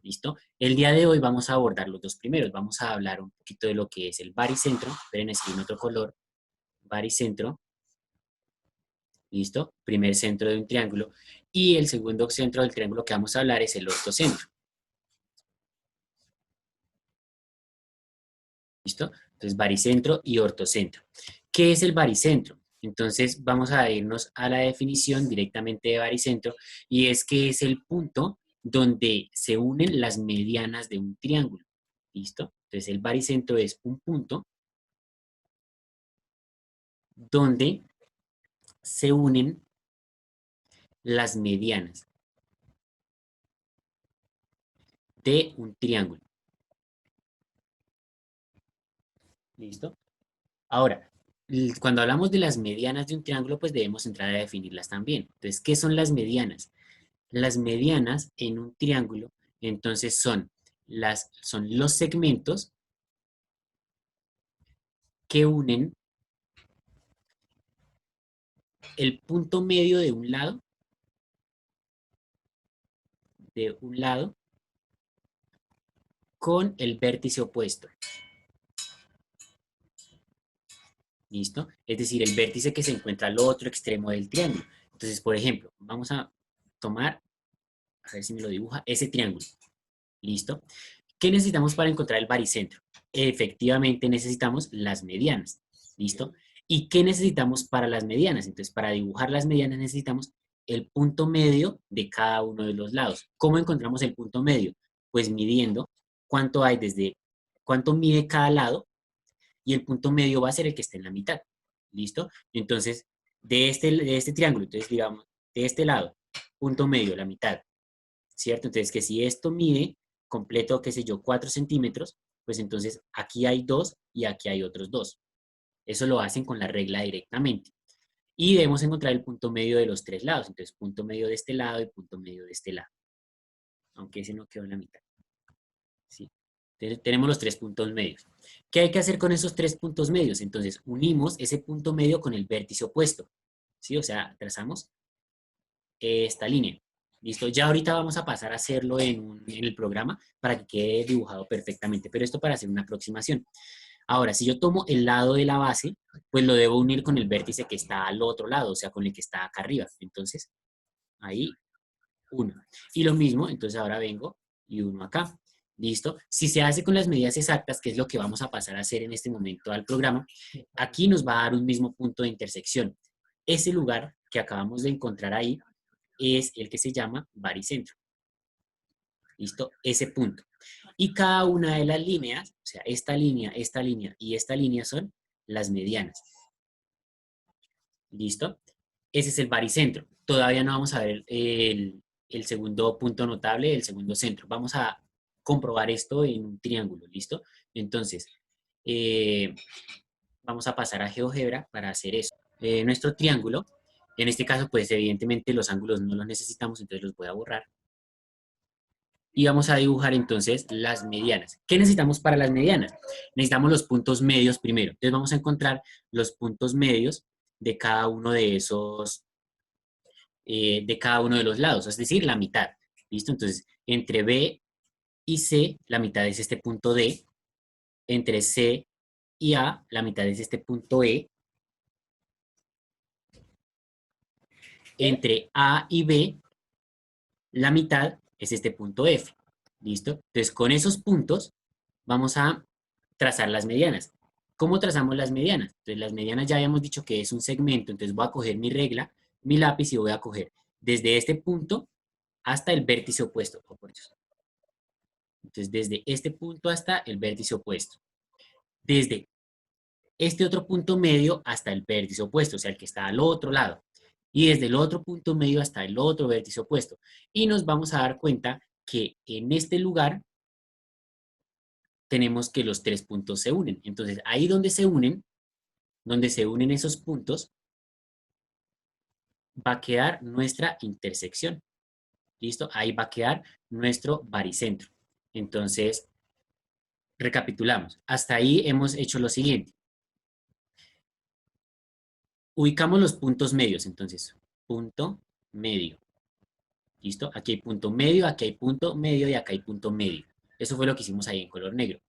¿Listo? El día de hoy vamos a abordar los dos primeros. Vamos a hablar un poquito de lo que es el baricentro. Esperen, escribir en otro color. Baricentro. ¿Listo? Primer centro de un triángulo. Y el segundo centro del triángulo que vamos a hablar es el ortocentro. ¿Listo? Entonces, baricentro y ortocentro. ¿Qué es el baricentro? Entonces, vamos a irnos a la definición directamente de baricentro, y es que es el punto donde se unen las medianas de un triángulo. ¿Listo? Entonces, el baricentro es un punto donde se unen las medianas de un triángulo. ¿Listo? Ahora, cuando hablamos de las medianas de un triángulo, pues debemos entrar a definirlas también. Entonces, ¿qué son las medianas? Las medianas en un triángulo, entonces son los segmentos que unen el punto medio de un lado con el vértice opuesto. ¿Listo? Es decir, el vértice que se encuentra al otro extremo del triángulo. Entonces, por ejemplo, vamos a tomar, a ver si me lo dibuja, ese triángulo. ¿Listo? ¿Qué necesitamos para encontrar el baricentro? Efectivamente necesitamos las medianas. ¿Listo? ¿Y qué necesitamos para las medianas? Entonces, para dibujar las medianas necesitamos el punto medio de cada uno de los lados. ¿Cómo encontramos el punto medio? Pues midiendo cuánto mide cada lado, y el punto medio va a ser el que esté en la mitad. ¿Listo? Entonces, de este triángulo, entonces digamos, de este lado, punto medio, la mitad, ¿cierto? Entonces, que si esto mide completo, qué sé yo, 4 centímetros, pues entonces aquí hay 2 y aquí hay otros 2. Eso lo hacen con la regla directamente. Y debemos encontrar el punto medio de los tres lados. Entonces, punto medio de este lado y punto medio de este lado. Aunque ese no quedó en la mitad. ¿Sí? Entonces, tenemos los tres puntos medios. ¿Qué hay que hacer con esos tres puntos medios? Entonces, unimos ese punto medio con el vértice opuesto. ¿Sí? O sea, trazamos esta línea. ¿Listo? Ya ahorita vamos a pasar a hacerlo en el programa para que quede dibujado perfectamente, pero esto para hacer una aproximación. Ahora, si yo tomo el lado de la base, pues lo debo unir con el vértice que está al otro lado, o sea, con el que está acá arriba. Entonces, ahí, uno. Y lo mismo, entonces ahora vengo y uno acá. ¿Listo? Si se hace con las medidas exactas, que es lo que vamos a pasar a hacer en este momento al programa, aquí nos va a dar un mismo punto de intersección. Ese lugar que acabamos de encontrar ahí es el que se llama baricentro. ¿Listo? Ese punto. Y cada una de las líneas, o sea, esta línea y esta línea son las medianas. ¿Listo? Ese es el baricentro. Todavía no vamos a ver el segundo punto notable, el segundo centro. Vamos a comprobar esto en un triángulo. ¿Listo? Entonces, vamos a pasar a GeoGebra para hacer eso. Nuestro triángulo, en este caso, pues evidentemente los ángulos no los necesitamos, entonces los voy a borrar. Y vamos a dibujar entonces las medianas. ¿Qué necesitamos para las medianas? Necesitamos los puntos medios primero. Entonces vamos a encontrar los puntos medios de cada uno de cada uno de los lados, es decir, la mitad. ¿Listo? Entonces, entre B y C, la mitad es este punto D. Entre C y A, la mitad es este punto E. Entre A y B, la mitad es este punto F. ¿Listo? Entonces, con esos puntos vamos a trazar las medianas. ¿Cómo trazamos las medianas? Entonces, las medianas ya habíamos dicho que es un segmento, entonces voy a coger mi regla, mi lápiz y voy a coger desde este punto hasta el vértice opuesto. Oh, por Dios. Entonces, desde este punto hasta el vértice opuesto. Desde este otro punto medio hasta el vértice opuesto, o sea, el que está al otro lado. Y desde el otro punto medio hasta el otro vértice opuesto. Y nos vamos a dar cuenta que en este lugar tenemos que los tres puntos se unen. Entonces, ahí donde se unen esos puntos, va a quedar nuestra intersección. ¿Listo? Ahí va a quedar nuestro baricentro. Entonces, recapitulamos. Hasta ahí hemos hecho lo siguiente. Ubicamos los puntos medios, entonces, punto medio. ¿Listo? Aquí hay punto medio, aquí hay punto medio y acá hay punto medio. Eso fue lo que hicimos ahí en color negro.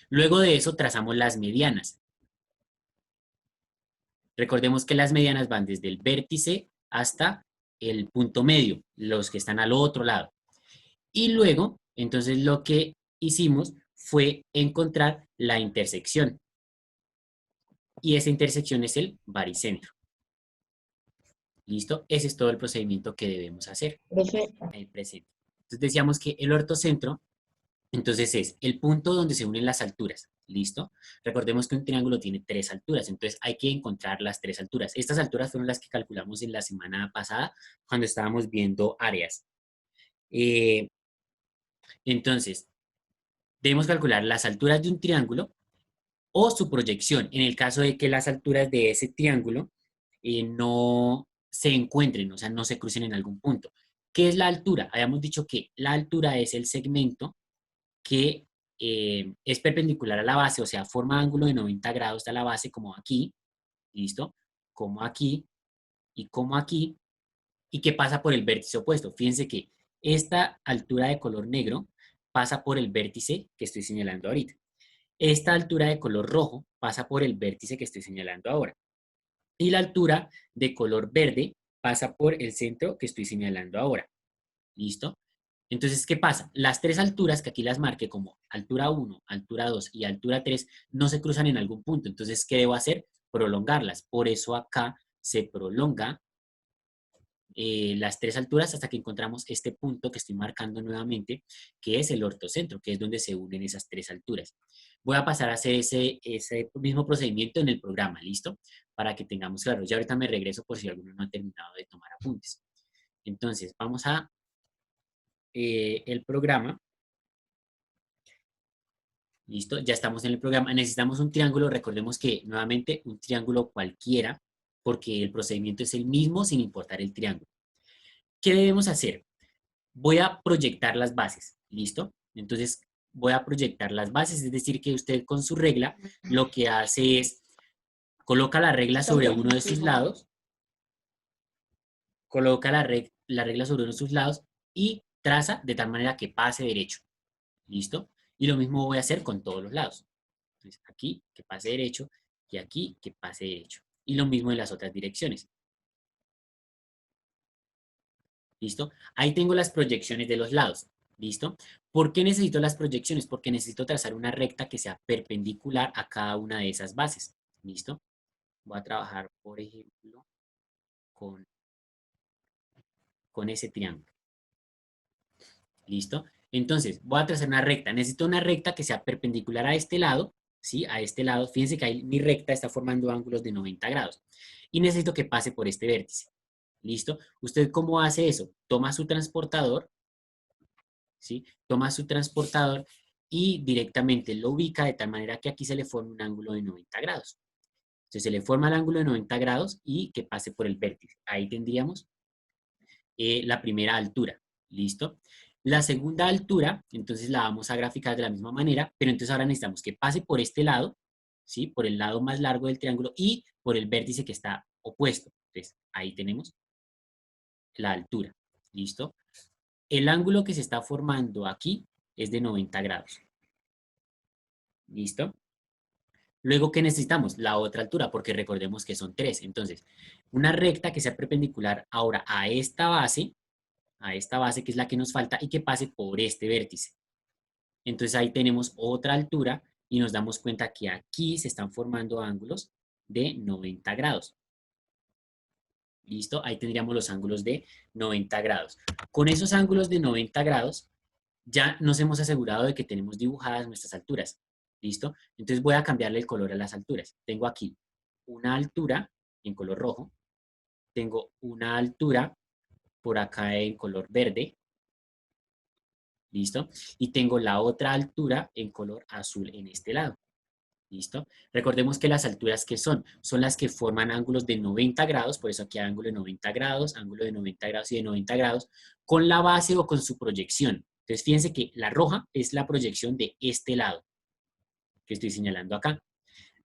Luego de eso trazamos las medianas. Recordemos que las medianas van desde el vértice hasta el punto medio, los que están al otro lado. Y luego, entonces lo que hicimos fue encontrar la intersección. Y esa intersección es el baricentro. ¿Listo? Ese es todo el procedimiento que debemos hacer Profe, en el presente. Entonces decíamos que el ortocentro, entonces es el punto donde se unen las alturas. ¿Listo? Recordemos que un triángulo tiene tres alturas, entonces hay que encontrar las tres alturas. Estas alturas fueron las que calculamos en la semana pasada cuando estábamos viendo áreas. Entonces, debemos calcular las alturas de un triángulo o su proyección, en el caso de que las alturas de ese triángulo no se encuentren, o sea, no se crucen en algún punto. ¿Qué es la altura? Habíamos dicho que la altura es el segmento que es perpendicular a la base, o sea, forma ángulo de 90 grados a la base, como aquí, ¿listo? Como aquí y como aquí, y que pasa por el vértice opuesto. Fíjense que esta altura de color negro pasa por el vértice que estoy señalando ahorita. Esta altura de color rojo pasa por el vértice que estoy señalando ahora. Y la altura de color verde pasa por el centro que estoy señalando ahora. ¿Listo? Entonces, ¿qué pasa? Las tres alturas que aquí las marqué como altura 1, altura 2 y altura 3 no se cruzan en algún punto. Entonces, ¿qué debo hacer? Prolongarlas. Por eso acá se prolonga las tres alturas hasta que encontramos este punto que estoy marcando nuevamente, que es el ortocentro, que es donde se unen esas tres alturas. Voy a pasar a hacer ese mismo procedimiento en el programa, ¿listo? Para que tengamos claro. Ya ahorita me regreso por si alguno no ha terminado de tomar apuntes. Entonces, vamos a el programa. ¿Listo? Ya estamos en el programa. Necesitamos un triángulo. Recordemos que nuevamente un triángulo cualquiera, porque el procedimiento es el mismo sin importar el triángulo. ¿Qué debemos hacer? Voy a proyectar las bases, ¿listo? Entonces voy a proyectar las bases, es decir, que usted con su regla lo que hace es coloca la regla sobre uno de sus lados, coloca la regla sobre uno de sus lados y traza de tal manera que pase derecho, ¿listo? Y lo mismo voy a hacer con todos los lados. Entonces aquí que pase derecho y aquí que pase derecho. Y lo mismo en las otras direcciones. ¿Listo? Ahí tengo las proyecciones de los lados. ¿Listo? ¿Por qué necesito las proyecciones? Porque necesito trazar una recta que sea perpendicular a cada una de esas bases. ¿Listo? Voy a trabajar, por ejemplo, con, con ese triángulo. ¿Listo? Entonces, voy a trazar una recta. Necesito una recta que sea perpendicular a este lado, ¿sí? A este lado. Fíjense que ahí mi recta está formando ángulos de 90 grados. Y necesito que pase por este vértice. ¿Listo? ¿Usted cómo hace eso? Toma su transportador, ¿sí? Toma su transportador y directamente lo ubica de tal manera que aquí se le forme un ángulo de 90 grados. Entonces se le forma el ángulo de 90 grados y que pase por el vértice. Ahí tendríamos la primera altura. ¿Listo? La segunda altura, entonces la vamos a graficar de la misma manera, pero entonces ahora necesitamos que pase por este lado, ¿sí? Por el lado más largo del triángulo y por el vértice que está opuesto. Entonces ahí tenemos la altura. ¿Listo? El ángulo que se está formando aquí es de 90 grados. ¿Listo? Luego, ¿qué necesitamos? La otra altura, porque recordemos que son tres. Entonces, una recta que sea perpendicular ahora a esta base que es la que nos falta y que pase por este vértice. Entonces ahí tenemos otra altura y nos damos cuenta que aquí se están formando ángulos de 90 grados. ¿Listo? Ahí tendríamos los ángulos de 90 grados. Con esos ángulos de 90 grados ya nos hemos asegurado de que tenemos dibujadas nuestras alturas. ¿Listo? Entonces voy a cambiarle el color a las alturas. Tengo aquí una altura en color rojo, tengo una altura por acá en color verde, ¿listo? Y tengo la otra altura en color azul en este lado. ¿Listo? Recordemos que las alturas que son las que forman ángulos de 90 grados, por eso aquí hay ángulo de 90 grados, ángulo de 90 grados y de 90 grados, con la base o con su proyección. Entonces, fíjense que la roja es la proyección de este lado, que estoy señalando acá.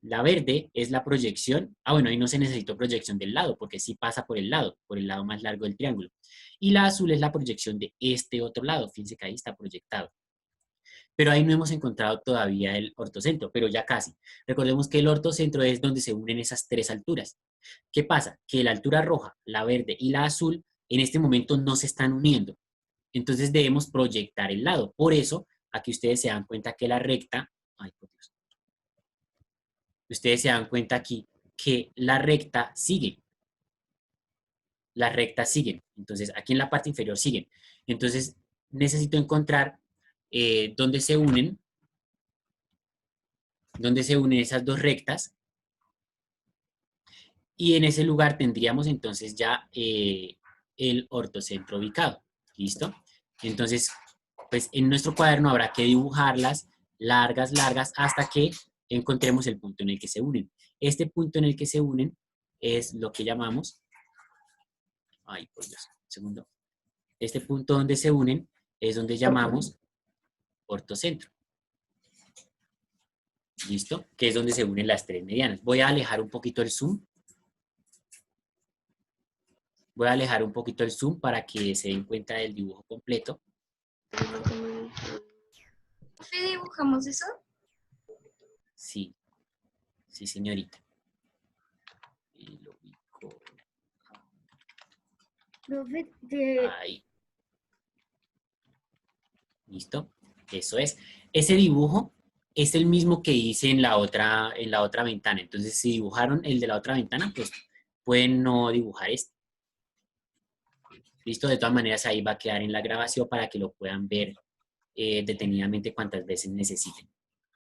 La verde es la proyección. Ah, bueno, ahí no se necesitó proyección del lado, porque sí pasa por el lado más largo del triángulo. Y la azul es la proyección de este otro lado. Fíjense que ahí está proyectado. Pero ahí no hemos encontrado todavía el ortocentro, pero ya casi. Recordemos que el ortocentro es donde se unen esas tres alturas. ¿Qué pasa? Que la altura roja, la verde y la azul en este momento no se están uniendo. Entonces debemos proyectar el lado. Por eso, aquí ustedes se dan cuenta que la recta, ay, por Dios, ustedes se dan cuenta aquí que la recta sigue. Las rectas siguen. Entonces, aquí en la parte inferior siguen. Entonces, necesito encontrar dónde se unen esas dos rectas. Y en ese lugar tendríamos entonces ya el ortocentro ubicado. ¿Listo? Entonces, pues en nuestro cuaderno habrá que dibujarlas largas, largas, hasta que encontremos el punto en el que se unen. Este punto en el que se unen es lo que llamamos, ay, por Dios, un segundo. Este punto donde se unen es donde llamamos ortocentro. ¿Listo? Que es donde se unen las tres medianas. Voy a alejar un poquito el zoom. Voy a alejar un poquito el zoom para que se den cuenta del dibujo completo. ¿Qué dibujamos eso? Sí, sí, señorita. Y lo ubico. Profe, Ahí. ¿Listo? Eso es. Ese dibujo es el mismo que hice en la otra ventana. Entonces, si dibujaron el de la otra ventana, pues pueden no dibujar este. ¿Listo? De todas maneras, ahí va a quedar en la grabación para que lo puedan ver detenidamente cuantas veces necesiten.